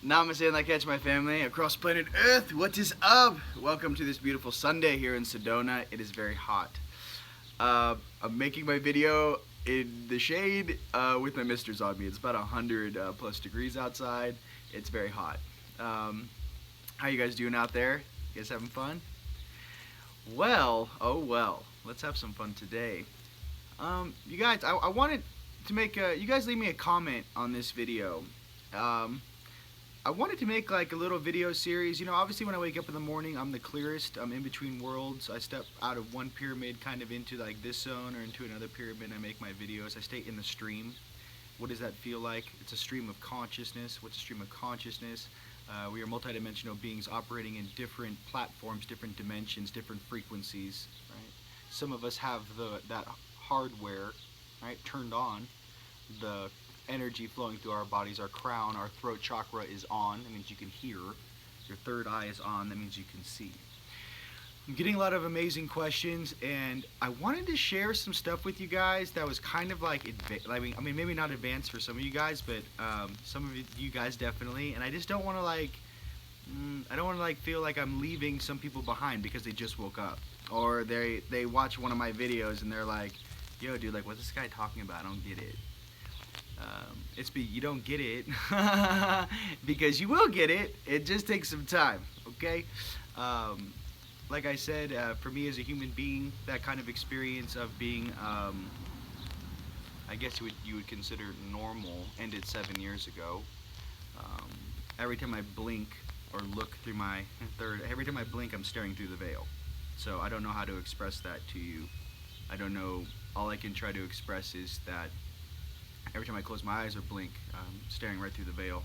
Namaste and I catch my family across planet Earth. What is up? Welcome to this beautiful Sunday here in Sedona. It is very hot. I'm making my video in the shade with my misters on me. It's about 100 plus degrees outside. It's very hot. How you guys doing out there? You guys having fun? Well, oh well. Let's have some fun today. You guys, I wanted to make you guys leave me a comment on this video. I wanted to make like a little video series. You know, obviously when I wake up in the morning, I'm the clearest. I'm in between worlds. I step out of one pyramid kind of into like this zone or into another pyramid and I make my videos. I stay in the stream. What does that feel like? It's a stream of consciousness. What's a stream of consciousness? We are multidimensional beings operating in different platforms, different dimensions, different frequencies, right? Some of us have that hardware, right, turned on. The energy flowing through our bodies, our crown, our throat chakra is on. That means you can hear. Your third eye is on. That means you can see. I'm getting a lot of amazing questions, and I wanted to share some stuff with you guys that was kind of like, I mean, maybe not advanced for some of you guys, but some of you guys definitely. And I just don't want to like, I don't want to like feel like I'm leaving some people behind because they just woke up, or they watch one of my videos and they're like, "Yo, dude, like, what's this guy talking about? I don't get it." You don't get it because you will get it. It just takes some time, okay? Like I said, for me as a human being, that kind of experience of being, I guess you would consider normal, ended 7 years ago. Every time I blink or look through my every time I blink, I'm staring through the veil. So I don't know how to express that to you. I don't know. All I can try to express is that every time I close my eyes or blink, staring right through the veil.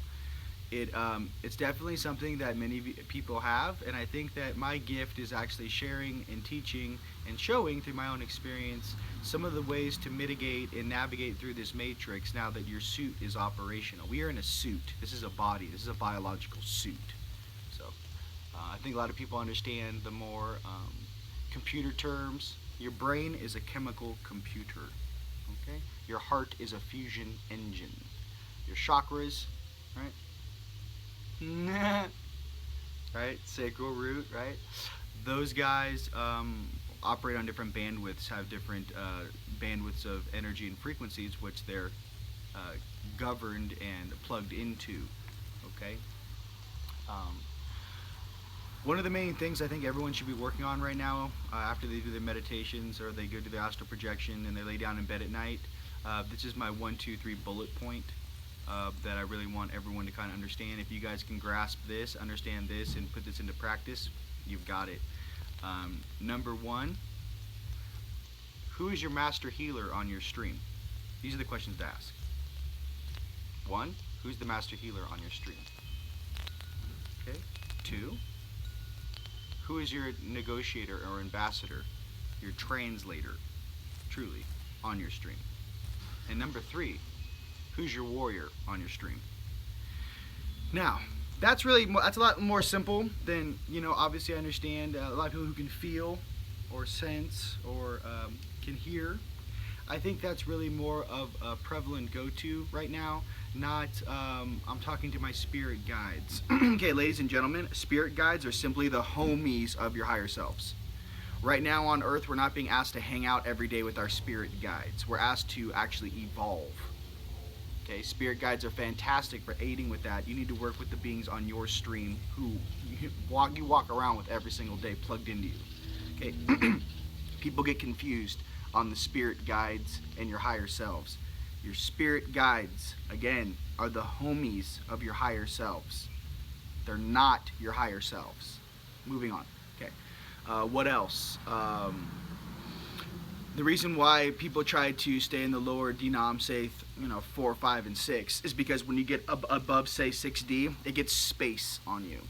It's definitely something that many people have, and I think that my gift is actually sharing and teaching and showing through my own experience some of the ways to mitigate and navigate through this matrix now that your suit is operational. We are in a suit. This is a body. This is a biological suit. So I think a lot of people understand the more computer terms. Your brain is a chemical computer. Okay? Your heart is a fusion engine. Your chakras, right? Right? Sacral root, right? Those guys operate on different bandwidths, have different bandwidths of energy and frequencies, which they're governed and plugged into. Okay? One of the main things I think everyone should be working on right now, after they do their meditations or they go to the astral projection and they lay down in bed at night, this is my 1, 2, 3 bullet point that I really want everyone to kind of understand. If you guys can grasp this, understand this, and put this into practice, you've got it. Number 1, who is your master healer on your stream? These are the questions to ask. 1, who's the master healer on your stream? Okay. 2, who is your negotiator or ambassador, your translator, truly, on your stream? And number 3, who's your warrior on your stream? Now, that's a lot more simple than, you know, obviously I understand a lot of people who can feel or sense or can hear. I think that's really more of a prevalent go-to right now. Not, I'm talking to my spirit guides. Okay, ladies and gentlemen, spirit guides are simply the homies of your higher selves. Right now on Earth, we're not being asked to hang out every day with our spirit guides. We're asked to actually evolve. Okay, spirit guides are fantastic for aiding with that. You need to work with the beings on your stream who you walk around with every single day plugged into you. Okay, people get confused on the spirit guides and your higher selves. Your spirit guides, again, are the homies of your higher selves. They're not your higher selves. Moving on. Okay. What else? The reason why people try to stay in the lower denom, say, 4, 5, and 6, is because when you get above, say, 6D, it gets space on you.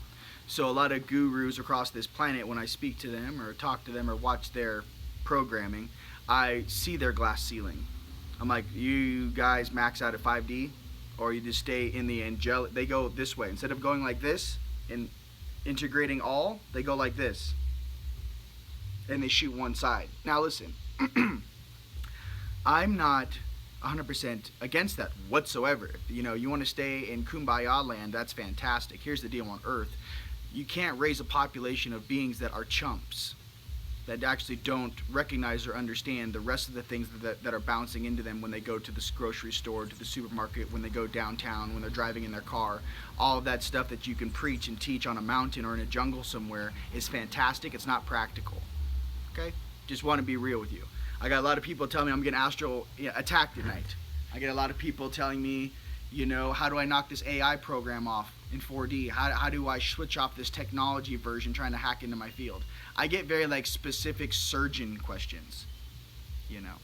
So a lot of gurus across this planet, when I speak to them or talk to them or watch their programming, I see their glass ceiling. I'm like, you guys max out at 5D, or you just stay in the angelic. They go this way. Instead of going like this and integrating all, they go like this. And they shoot one side. Now listen, I'm not 100% against that whatsoever. You know, you want to stay in kumbaya land, that's fantastic. Here's the deal on Earth. You can't raise a population of beings that are chumps, that actually don't recognize or understand the rest of the things that are bouncing into them when they go to the grocery store, to the supermarket, when they go downtown, when they're driving in their car. All of that stuff that you can preach and teach on a mountain or in a jungle somewhere is fantastic. It's not practical. Okay? Just want to be real with you. I got a lot of people telling me I'm getting astral attacked at night. I get a lot of people telling me, you know, how do I knock this AI program off in 4D? How do I switch off this technology version trying to hack into my field? I get very like specific surgeon questions, you know.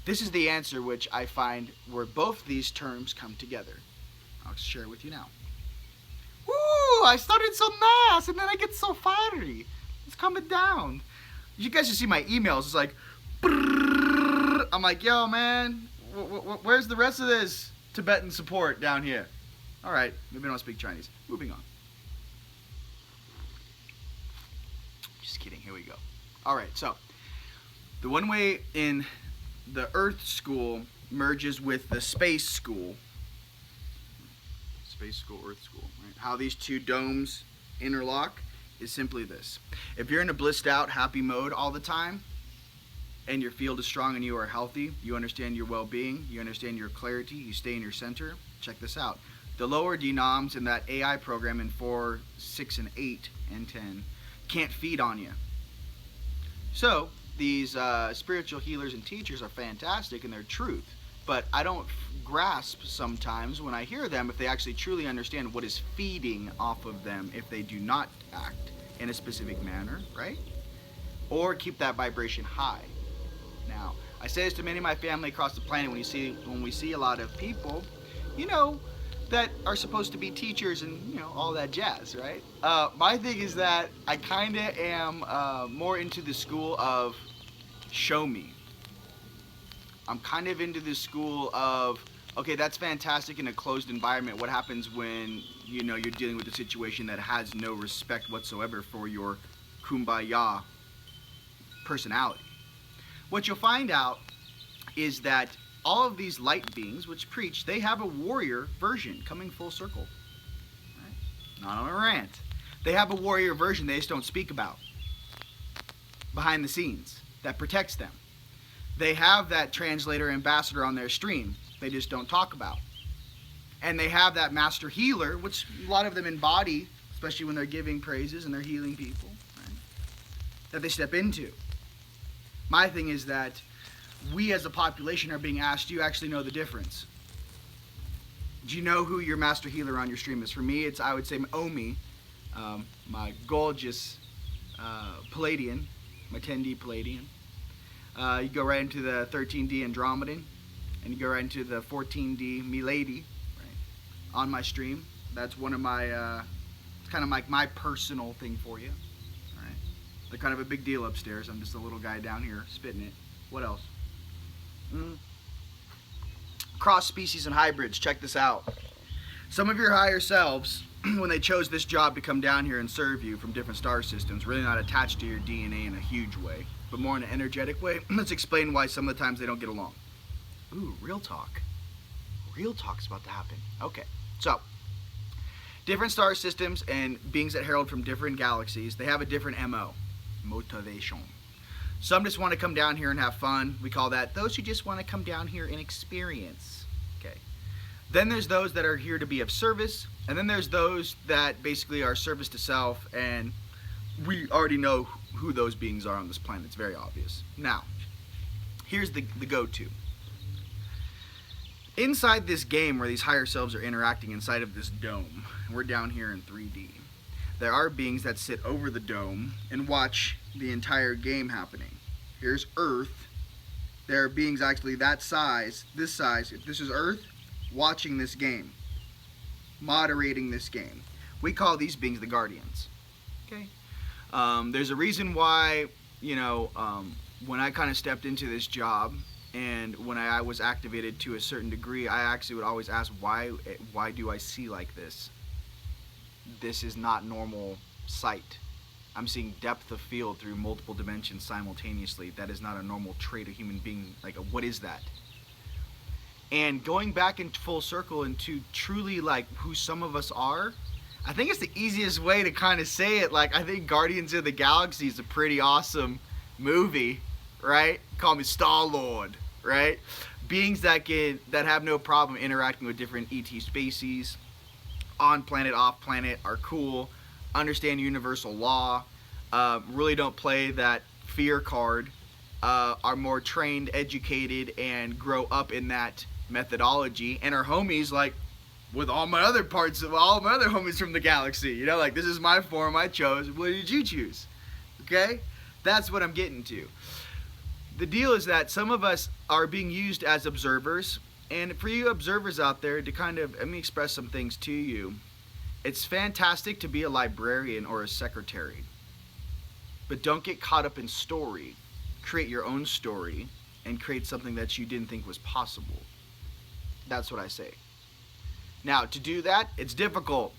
This is the answer which I find where both these terms come together. I'll share it with you now. Woo! I started so nice and then I get so fiery. It's coming down. You guys should see my emails. It's like, brrr. I'm like, yo man, where's the rest of this Tibetan support down here? All right, maybe I don't speak Chinese. Moving on. Just kidding, here we go. All right, so the one way in the Earth school merges with the space school. Space school, Earth school, right? How these two domes interlock is simply this. If you're in a blissed out, happy mode all the time, and your field is strong and you are healthy, you understand your well-being, you understand your clarity, you stay in your center, check this out. The lower denoms in that AI program in 4, 6, and 8, and 10 can't feed on you. So these spiritual healers and teachers are fantastic in their truth, but I don't grasp sometimes when I hear them if they actually truly understand what is feeding off of them if they do not act in a specific manner, right? Or keep that vibration high. Now, I say this to many of my family across the planet when we see a lot of people, you know, that are supposed to be teachers and, you know, all that jazz, right? My thing is that I kind of am more into the school of show me. I'm kind of into the school of, okay, that's fantastic in a closed environment. What happens when, you know, you're dealing with a situation that has no respect whatsoever for your kumbaya personality? What you'll find out is that all of these light beings which preach, they have a warrior version coming full circle. Right? Not on a rant. They have a warrior version they just don't speak about behind the scenes that protects them. They have that translator ambassador on their stream they just don't talk about. And they have that master healer, which a lot of them embody, especially when they're giving praises and they're healing people, right? That they step into. My thing is that we as a population are being asked, do you actually know the difference? Do you know who your master healer on your stream is? For me, it's, I would say, Omi, my gorgeous Palladian, my 10D Palladian. You go right into the 13D Andromedan, and you go right into the 14D Milady, right, on my stream. That's one of my, it's kind of like my personal thing for you, right? They're kind of a big deal upstairs. I'm just a little guy down here spitting it. What else? Cross species and hybrids, check this out. Some of your higher selves, when they chose this job to come down here and serve you from different star systems, really not attached to your DNA in a huge way, but more in an energetic way. Let's explain why some of the times they don't get along. Ooh, real talk. Real talk's about to happen. Okay, so different star systems and beings that herald from different galaxies, they have a different MO, motivation. Some just want to come down here and have fun. We call that those who just want to come down here and experience. Okay. Then there's those that are here to be of service, and then there's those that basically are service to self, and we already know who those beings are on this planet. It's very obvious. Now, here's the go-to. Inside this game where these higher selves are interacting inside of this dome, and we're down here in 3D, there are beings that sit over the dome and watch the entire game happening. Here's Earth. There are beings actually that size, this size, if this is Earth, watching this game, moderating this game. We call these beings the Guardians. Okay. There's a reason why, you know, when I kind of stepped into this job and when I was activated to a certain degree, I actually would always ask, why do I see like this? This is not normal sight. I'm seeing depth of field through multiple dimensions simultaneously. That is not a normal trait of human being. Like, what is that? And going back in full circle into truly like who some of us are, I think it's the easiest way to kind of say it. Like, I think Guardians of the Galaxy is a pretty awesome movie, right? Call me Star-Lord, right? Beings that have no problem interacting with different ET species, on planet, off planet, are cool, understand universal law, really don't play that fear card, are more trained, educated, and grow up in that methodology, and are homies like with all my other homies from the galaxy. You know, like, this is my form I chose. What did you choose? Okay? That's what I'm getting to. The deal is that some of us are being used as observers, and for you observers out there, to kind of, let me express some things to you. It's fantastic to be a librarian or a secretary, but don't get caught up in story. Create your own story and create something that you didn't think was possible. That's what I say. Now, to do that, it's difficult.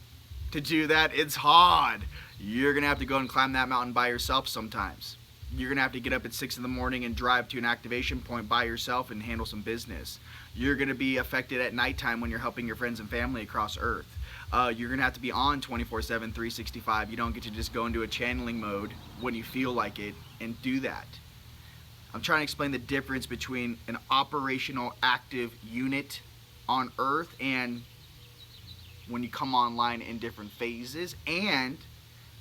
To do that, it's hard. You're going to have to go and climb that mountain by yourself sometimes. You're going to have to get up at 6 in the morning and drive to an activation point by yourself and handle some business. You're going to be affected at nighttime when you're helping your friends and family across Earth. You're going to have to be on 24/7, 365. You don't get to just go into a channeling mode when you feel like it and do that. I'm trying to explain the difference between an operational active unit on Earth and when you come online in different phases, and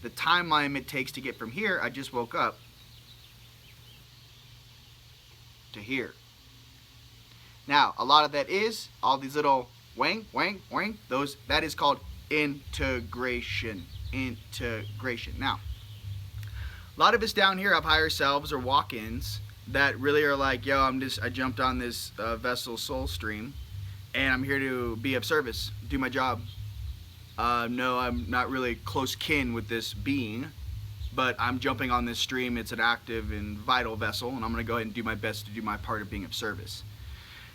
the timeline it takes to get from here, I just woke up, to here. Now, a lot of that is all these little wang, wang, wang, that is called integration. Integration. Now, a lot of us down here have higher selves or walk-ins that really are like, yo, I jumped on this vessel soul stream, and I'm here to be of service, do my job. No, I'm not really close kin with this being, but I'm jumping on this stream. It's an active and vital vessel, and I'm going to go ahead and do my best to do my part of being of service.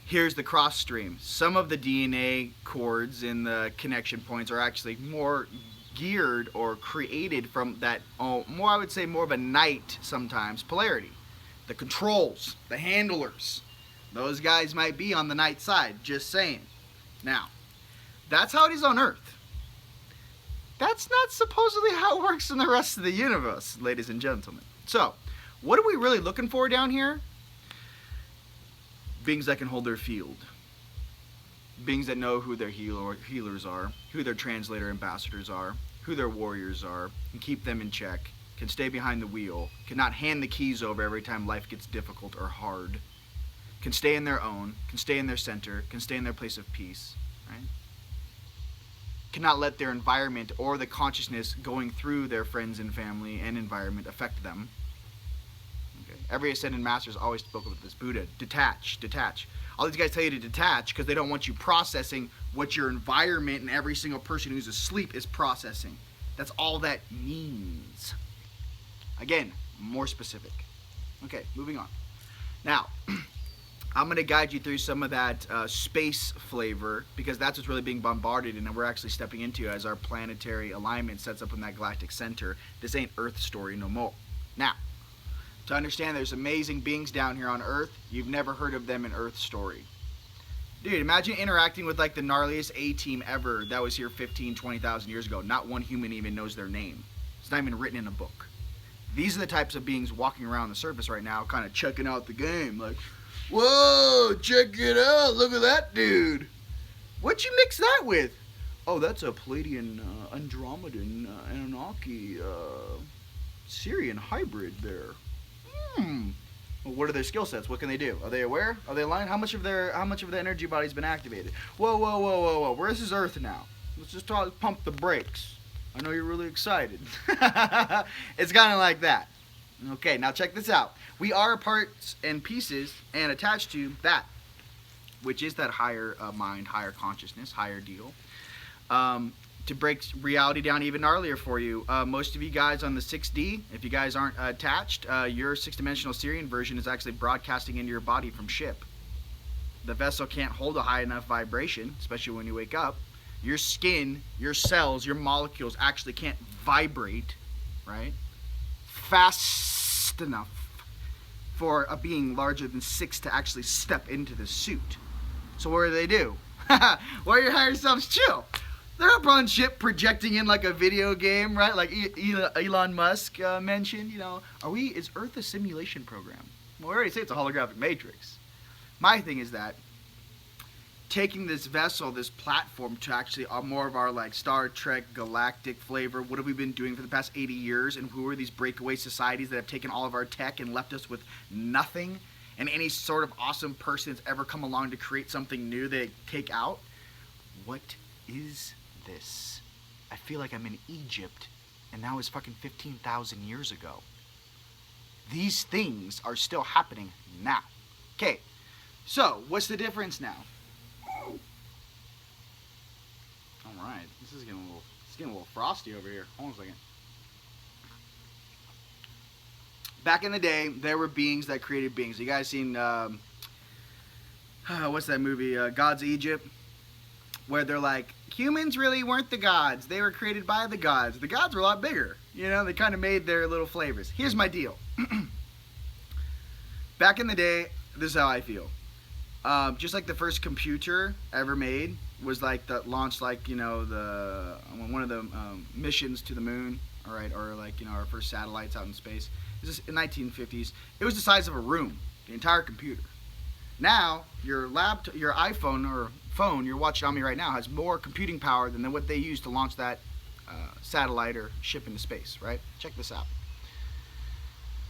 Here's the cross stream. Some of the DNA cords and the connection points are actually more geared or created from that, I would say more of a night sometimes, polarity. The controls, the handlers, those guys might be on the night side, just saying. Now, that's how it is on Earth. That's not supposedly how it works in the rest of the universe, ladies and gentlemen. So, what are we really looking for down here? Beings that can hold their field. Beings that know who their healers are, who their translator ambassadors are, who their warriors are, and keep them in check, can stay behind the wheel, cannot hand the keys over every time life gets difficult or hard, can stay in their own, can stay in their center, can stay in their place of peace, right? Cannot let their environment or the consciousness going through their friends and family and environment affect them. Okay. Every ascended master has always spoken about this. Buddha, detach, detach. All these guys tell you to detach because they don't want you processing what your environment and every single person who's asleep is processing. That's all that means. Again, more specific. Okay, moving on. Now, I'm going to guide you through some of that space flavor, because that's what's really being bombarded and we're actually stepping into as our planetary alignment sets up in that galactic center. This ain't Earth story no more. Now, to understand there's amazing beings down here on Earth, you've never heard of them in Earth story. Dude, imagine interacting with like the gnarliest A-team ever that was here 15, 20,000 years ago. Not one human even knows their name. It's not even written in a book. These are the types of beings walking around the surface right now, kind of checking out the game. Like, whoa, check it out. Look at that dude. What'd you mix that with? Oh, that's a Palladian, Andromedan, Anunnaki, Syrian hybrid there. Well, what are their skill sets? What can they do? Are they aware? Are they aligned? How much of the energy body's been activated? Whoa, whoa, whoa, whoa, whoa. Where's his Earth now? Let's just pump the brakes. I know you're really excited. It's kind of like that. Okay, now check this out. We are parts and pieces and attached to that, which is that higher mind, higher consciousness, higher deal. To break reality down even gnarlier for you, most of you guys on the 6D, if you guys aren't attached, your 6-dimensional Syrian version is actually broadcasting into your body from ship. The vessel can't hold a high enough vibration, especially when you wake up. Your skin, your cells, your molecules actually can't vibrate, right, fast enough for a being larger than 6 to actually step into the suit. So what do? Why your higher selves chill? They're up on ship projecting in like a video game, right? Like Elon Musk mentioned, you know. Is Earth a simulation program? Well, we already say it's a holographic matrix. My thing is that taking this vessel, this platform, to actually more of our like Star Trek galactic flavor. What have we been doing for the past 80 years? And who are these breakaway societies that have taken all of our tech and left us with nothing? And any sort of awesome person that's ever come along to create something new they take out? What is this? I feel like I'm in Egypt, and that was fucking 15,000 years ago. These things are still happening now. Okay, so what's the difference now? Alright, this is getting a little frosty over here. Hold on a second. Back in the day, there were beings that created beings. You guys seen, what's that movie, Gods of Egypt? Where they're like, humans really weren't the gods. They were created by the gods. The gods were a lot bigger. You know, they kind of made their little flavors. Here's my deal. Back in the day, this is how I feel. Just like the first computer ever made was like that launched like, you know, one of the missions to the moon, all right, or like, you know, our first satellites out in space. This is in the 1950s. It was the size of a room, the entire computer. Now your iPhone or phone you're watching on me right now has more computing power than what they used to launch that satellite or ship into space, right? Check this out.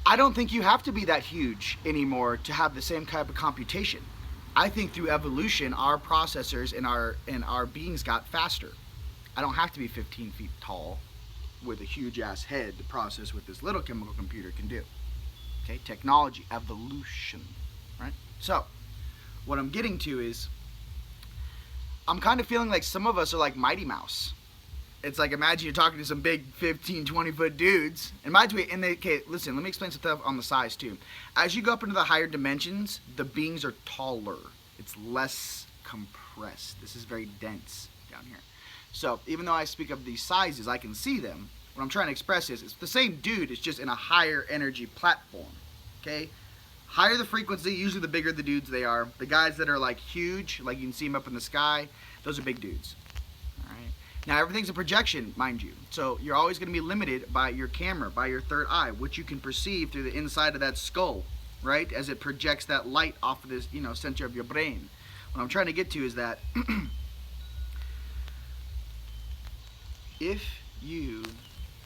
I don't think you have to be that huge anymore to have the same type of computation. I think through evolution, our processors and our beings got faster. I don't have to be 15 feet tall with a huge ass head to process what this little chemical computer can do. Okay, technology, evolution, right? So, what I'm getting to is, I'm kind of feeling like some of us are like Mighty Mouse. It's like, imagine you're talking to some big 15, 20 foot dudes. And mind you, okay, listen, let me explain some stuff on the size too. As you go up into the higher dimensions, the beings are taller. It's less compressed. This is very dense down here. So even though I speak of these sizes, I can see them. What I'm trying to express is, it's the same dude, it's just in a higher energy platform. Okay? Higher the frequency, usually the bigger the dudes they are. The guys that are like huge, like you can see them up in the sky, those are big dudes. Now everything's a projection, mind you. So you're always going to be limited by your camera, by your third eye, which you can perceive through the inside of that skull, right? As it projects that light off of this, you know, center of your brain. What I'm trying to get to is that if you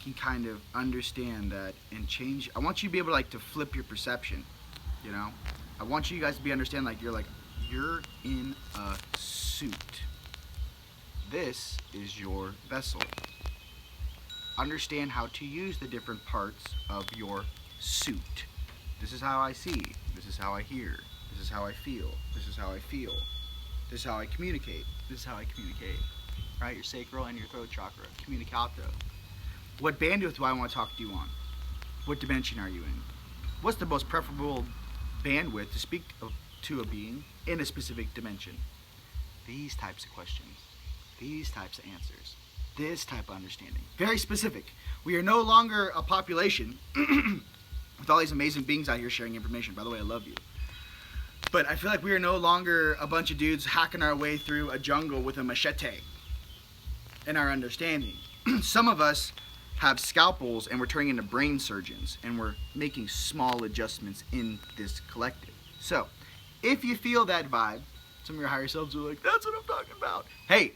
can kind of understand that and change, I want you to be able to, like, to flip your perception, you know? I want you guys to understand, like, you're in a suit. This is your vessel. Understand how to use the different parts of your suit. This is how I see. This is how I hear. This is how I feel. This is how I feel. This is how I communicate. This is how I communicate. Right? Your sacral and your throat chakra. Communicato. What bandwidth do I want to talk to you on? What dimension are you in? What's the most preferable bandwidth to speak to a being in a specific dimension? These types of questions. These types of answers. This type of understanding. Very specific. We are no longer a population with all these amazing beings out here sharing information. By the way, I love you. But I feel like we are no longer a bunch of dudes hacking our way through a jungle with a machete in our understanding. Some of us have scalpels and we're turning into brain surgeons and we're making small adjustments in this collective. So, if you feel that vibe, some of your higher selves are like, that's what I'm talking about. Hey,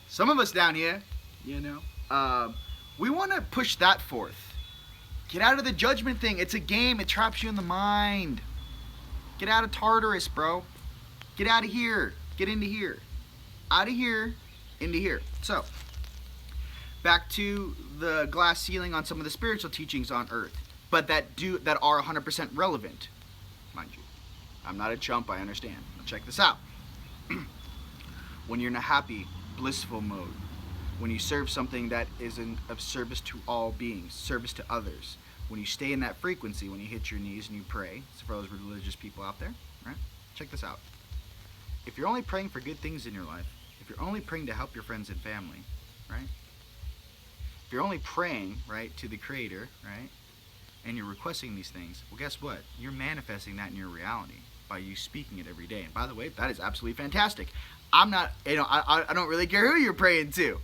some of us down here, you know, we want to push that forth. Get out of the judgment thing. It's a game. It traps you in the mind. Get out of Tartarus, bro. Get out of here. Get into here. Out of here, into here. So, back to the glass ceiling on some of the spiritual teachings on Earth, but that are 100% relevant, mind you. I'm not a chump, I understand. Check this out. When you're in a happy, blissful mode, when you serve something that is of service to all beings, service to others, when you stay in that frequency, when you hit your knees and you pray, so for those religious people out there, right? Check this out. If you're only praying for good things in your life, if you're only praying to help your friends and family, right? If you're only praying, right, to the Creator, right, and you're requesting these things, well, guess what? You're manifesting that in your reality. by you speaking it every day. And by the way, that is absolutely fantastic. I'm not, I don't really care who you're praying to,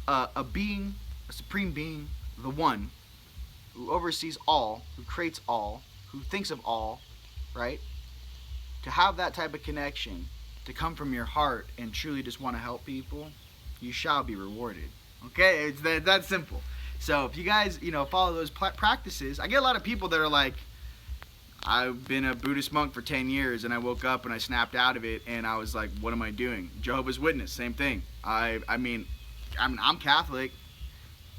a being, a supreme being, the one who oversees all, who creates all, who thinks of all, right? To have that type of connection, to come from your heart and truly just want to help people, you shall be rewarded. Okay, it's that simple. So if you guys, follow those practices, I get a lot of people that are like, I've been a Buddhist monk for 10 years and I woke up and I snapped out of it and I was like, what am I doing? Jehovah's Witness, same thing. I'm Catholic.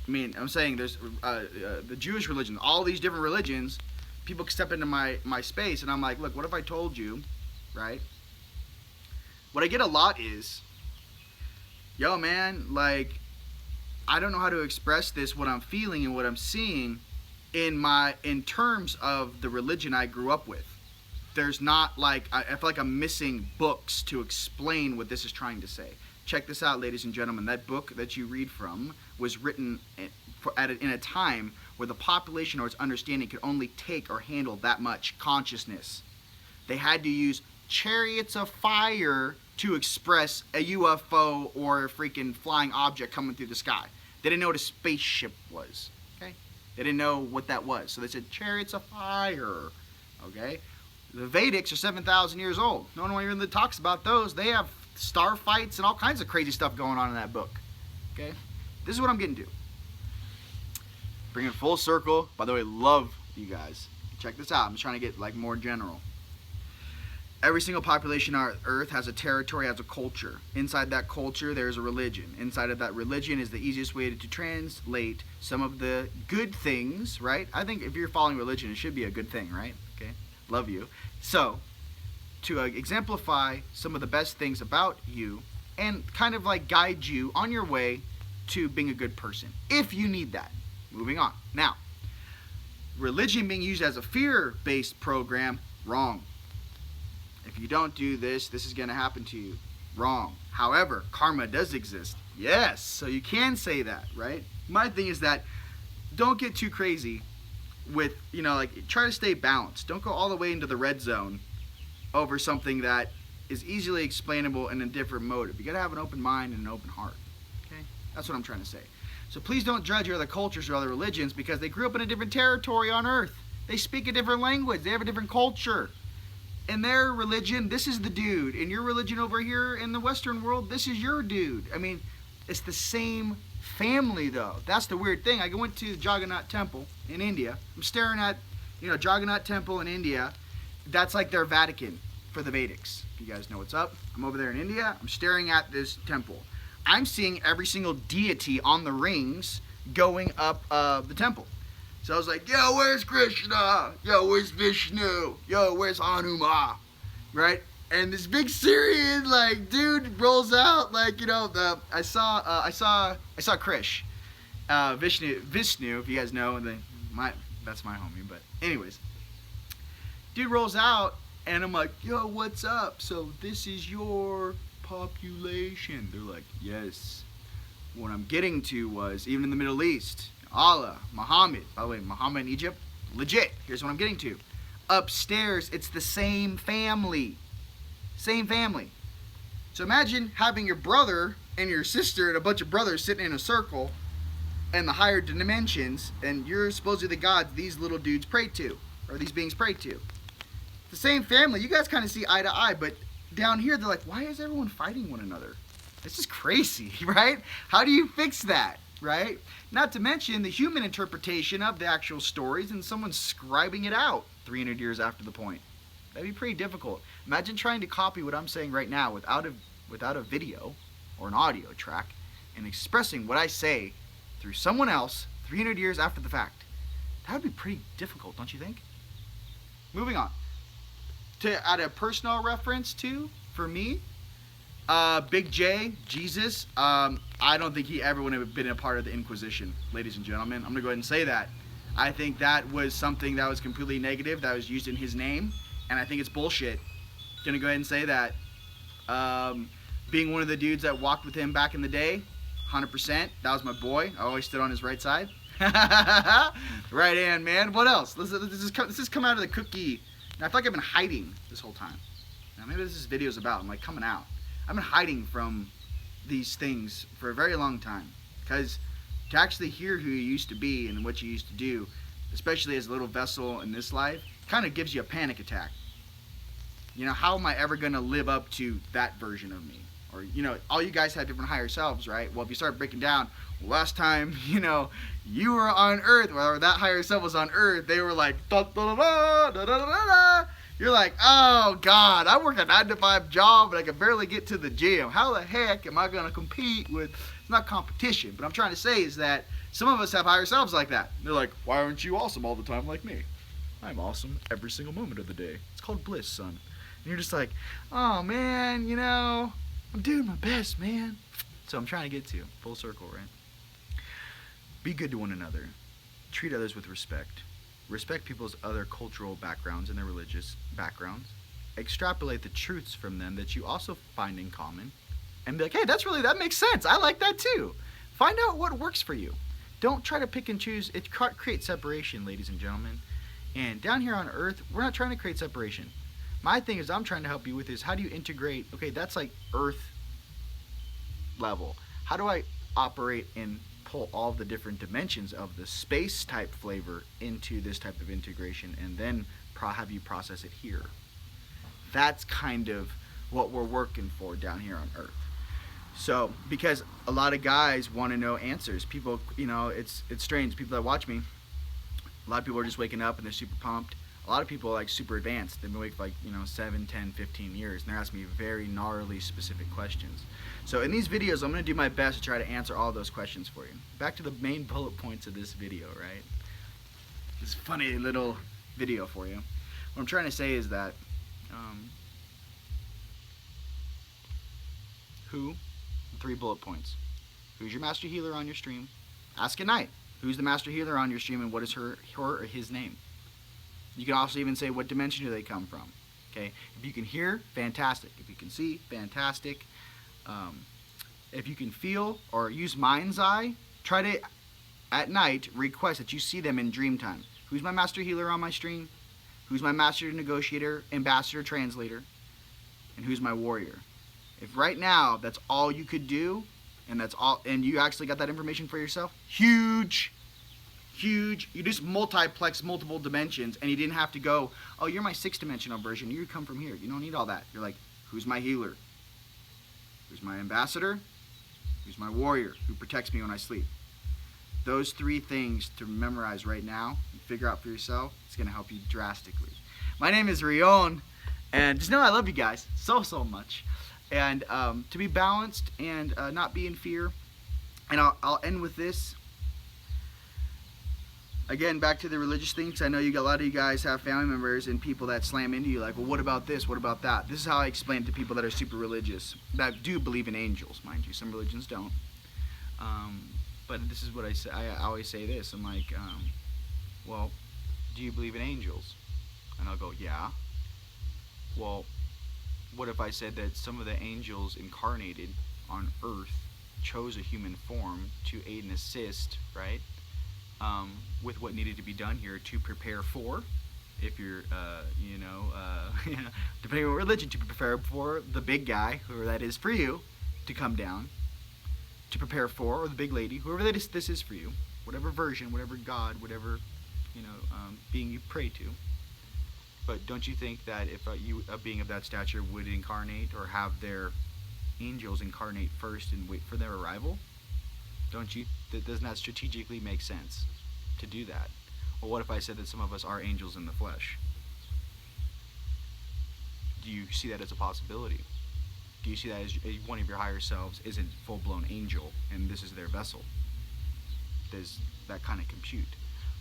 I'm saying there's the Jewish religion, all these different religions, people step into my space and I'm like, look, what if I told you, right? What I get a lot is, yo man, like, I don't know how to express this, what I'm feeling and what I'm seeing in terms of the religion I grew up with. There's not like, I feel like I'm missing books to explain what this is trying to say. Check this out, ladies and gentlemen. That book that you read from was written in a time where the population or its understanding could only take or handle that much consciousness. They had to use chariots of fire to express a UFO or a freaking flying object coming through the sky. They didn't know what a spaceship was. Okay? They didn't know what that was. So they said chariots of fire. Okay? The Vedics are 7,000 years old. No one even talks about those. They have star fights and all kinds of crazy stuff going on in that book. Okay? This is what I'm getting to. Bring it full circle. By the way, love you guys. Check this out. I'm just trying to get like more general. Every single population on Earth has a territory, has a culture. Inside that culture, there's a religion. Inside of that religion is the easiest way to translate some of the good things, right? I think if you're following religion, it should be a good thing, right? Okay, love you. So, to exemplify some of the best things about you and kind of like guide you on your way to being a good person, if you need that. Moving on. Now, religion being used as a fear-based program, wrong. If you don't do this, this is going to happen to you. Wrong. However, karma does exist. Yes, so you can say that, right? My thing is that don't get too crazy with, try to stay balanced. Don't go all the way into the red zone over something that is easily explainable in a different motive. You got to have an open mind and an open heart. Okay? That's what I'm trying to say. So please don't judge other cultures or other religions because they grew up in a different territory on Earth. They speak a different language. They have a different culture. In their religion, this is the dude. In your religion over here in the Western world, this is your dude. It's the same family, though. That's the weird thing. I went to Jagannath Temple in India. I'm staring at, Jagannath Temple in India. That's like their Vatican for the Vedics. If you guys know what's up. I'm over there in India. I'm staring at this temple. I'm seeing every single deity on the rings going up the temple. So I was like, yo, where's Krishna? Yo, where's Vishnu? Yo, where's Hanuman? Right? And this big Syrian, dude rolls out, I saw Krish. Vishnu, if you guys know, that's my homie, but anyways. Dude rolls out, and I'm like, yo, what's up? So this is your population. They're like, yes. What I'm getting to was, even in the Middle East, Allah, Muhammad, by the way, Muhammad in Egypt, legit. Here's what I'm getting to. Upstairs, it's the same family. Same family. So imagine having your brother and your sister and a bunch of brothers sitting in a circle in the higher dimensions, and you're supposedly the gods these little dudes pray to, or these beings pray to. The same family, you guys kind of see eye to eye, but down here they're like, why is everyone fighting one another? This is crazy, right? How do you fix that? Right? Not to mention the human interpretation of the actual stories and someone scribing it out 300 years after the point. That'd be pretty difficult. Imagine trying to copy what I'm saying right now without a video or an audio track and expressing what I say through someone else 300 years after the fact. That would be pretty difficult, don't you think? Moving on. To add a personal reference to, for me, Big J, Jesus, I don't think he ever would have been a part of the Inquisition, ladies and gentlemen. I'm going to go ahead and say that. I think that was something that was completely negative, that was used in his name, and I think it's bullshit. Going to go ahead and say that. Being one of the dudes that walked with him back in the day, 100%, that was my boy. I always stood on his right side. Right hand, man. What else? Let's just come out of the cookie And I feel like I've been hiding this whole time. Now maybe this video is about. I'm like coming out. I've been hiding from these things for a very long time, because to actually hear who you used to be and what you used to do, especially as a little vessel in this life, kind of gives you a panic attack. You know, how am I ever going to live up to that version of me? Or, you know, all you guys have different higher selves, right? Well, if you start breaking down, last time, you know, you were on Earth, or that higher self was on Earth, they were like, da da da da da da da da. You're like, oh God, I work a 9-to-5 job and I can barely get to the gym. How the heck am I going to compete with? It's not competition, but I'm trying to say is that some of us have higher selves like that. They're like, why aren't you awesome all the time like me? I'm awesome every single moment of the day. It's called bliss, son. And you're just like, oh man, you know, I'm doing my best, man. So I'm trying to get to full circle, right? Be good to one another. Treat others with respect. Respect people's other cultural backgrounds and their religious backgrounds. Extrapolate the truths from them that you also find in common. And be like, hey, that makes sense. I like that too. Find out what works for you. Don't try to pick and choose. It creates separation, ladies and gentlemen. And down here on Earth, we're not trying to create separation. My thing is I'm trying to help you with is how do you integrate, okay, that's like Earth level. How do I operate and pull all the different dimensions of the space type flavor into this type of integration and then have you process it here? That's kind of what we're working for down here on Earth. So, because a lot of guys want to know answers. People, you know, it's strange. People that watch me, a lot of people are just waking up and they're super pumped. A lot of people are like super advanced. They've been awake for like, you know, 7, 10, 15 years, and they're asking me very gnarly specific questions. So in these videos, I'm going to do my best to try to answer all those questions for you. Back to the main bullet points of this video, right? This funny little video for you. What I'm trying to say is that who? 3 bullet points. Who's your master healer on your stream? Ask at night. Who's the master healer on your stream and what is her or his name? You can also even say what dimension do they come from. Okay? If you can hear, fantastic. If you can see, fantastic. If you can feel or use mind's eye, try to at night request that you see them in dream time. Who's my master healer on my stream? Who's my master negotiator, ambassador, translator? And who's my warrior? If right now that's all you could do, and that's all, and you actually got that information for yourself, huge. You just multiplex multiple dimensions, and you didn't have to go, oh, you're my 6th-dimensional version, you come from here. You don't need all that. You're like, who's my healer? Who's my ambassador? Who's my warrior who protects me when I sleep? Those 3 things to memorize right now and figure out for yourself, it's going to help you drastically. My name is Rion, and just know I love you guys so much. And to be balanced and not be in fear. And I'll end with this. Again, back to the religious thing, because I know a lot of you guys have family members and people that slam into you like, well, what about this? What about that? This is how I explain it to people that are super religious, that do believe in angels, mind you. Some religions don't. But this is what I say. I always say this. I'm like, well, do you believe in angels? And I'll go, yeah. Well, what if I said that some of the angels incarnated on Earth chose a human form to aid and assist, right? With what needed to be done here to prepare for, if you're, depending on what religion, to prepare for the big guy, whoever that is for you, to come down, to prepare for, or the big lady, whoever this is for you, whatever version, whatever God, whatever, being you pray to. But don't you think that if a being of that stature would incarnate or have their angels incarnate first and wait for their arrival? Doesn't that strategically make sense to do that? Well, what if I said that some of us are angels in the flesh? Do you see that as a possibility? Do you see that as one of your higher selves is a full-blown angel and this is their vessel? Does that kind of compute?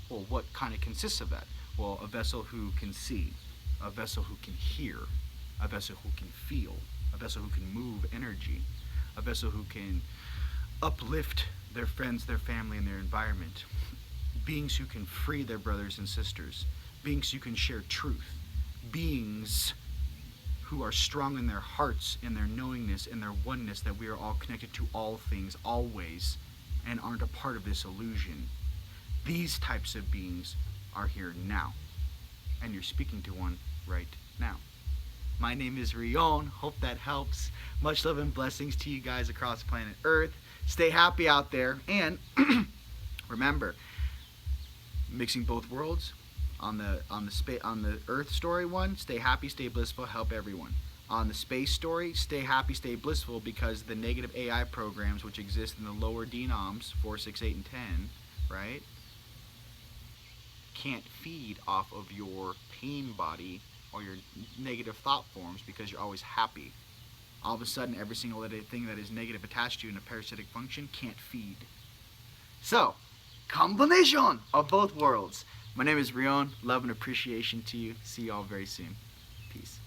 Well, what kind of consists of that? Well, a vessel who can see, a vessel who can hear, a vessel who can feel, a vessel who can move energy, a vessel who can uplift their friends, their family, and their environment. Beings who can free their brothers and sisters. Beings who can share truth. Beings who are strong in their hearts, in their knowingness, in their oneness, that we are all connected to all things, always, and aren't a part of this illusion. These types of beings are here now. And you're speaking to one right now. My name is Rion. Hope that helps. Much love and blessings to you guys across planet Earth. Stay happy out there, and remember, mixing both worlds. On the Earth story one, stay happy, stay blissful, help everyone. On the space story, stay happy, stay blissful, because the negative AI programs which exist in the lower denoms 4, 6, 8, and 10, right, can't feed off of your pain body or your negative thought forms because you're always happy. All of a sudden, every single thing that is negative attached to you in a parasitic function can't feed. So, combination of both worlds. My name is Rion. Love and appreciation to you. See you all very soon. Peace.